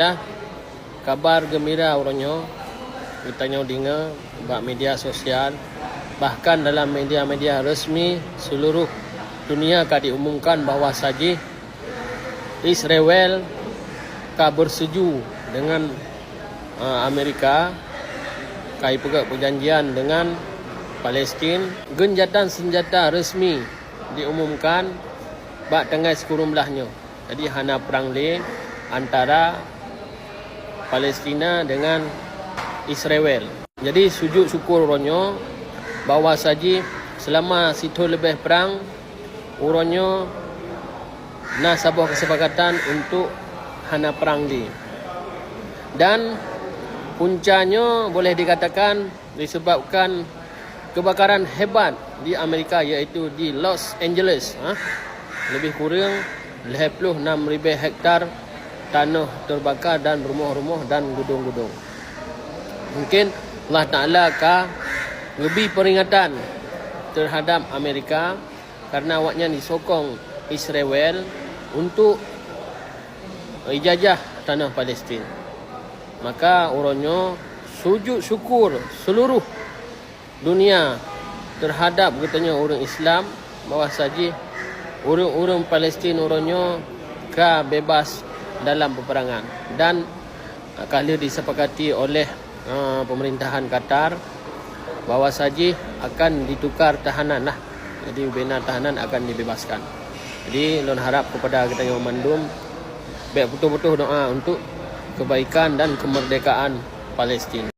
adalah kabar gembira orangnya. Kita dengar bak media sosial, bahkan dalam media-media resmi seluruh dunia ka diumumkan bahawa saja Israel ka bersetuju dengan Amerika kai pegak perjanjian dengan Palestin. Genjatan senjata resmi diumumkan bak tengah sekurang belahnya. Jadi hana perang le antara Palestina dengan Israel. Jadi sujud syukur orangnya bahawa saja selama situ lebih perang orangnya nak sebuah kesepakatan untuk hana perang di. Dan puncanya boleh dikatakan disebabkan kebakaran hebat di Amerika, iaitu di Los Angeles. Lebih kurang 56,000 hektar tanah terbakar dan rumah-rumah dan gudung-gudung. Mungkin Allah Ta'ala ka lebih peringatan terhadap Amerika karena awaknya disokong Israel untuk ijajah tanah Palestin. Maka orangnya sujud syukur seluruh dunia terhadap katanya orang Islam bahawa saja orang-orang Palestin orangnya ka bebas dalam peperangan. Dan kali disepakati oleh pemerintahan Qatar bahawa saja akan ditukar tahanan lah. Jadi bina tahanan akan dibebaskan. Jadi lon harap kepada kita yang memandum baik betul-betul doa untuk kebaikan dan kemerdekaan Palestin.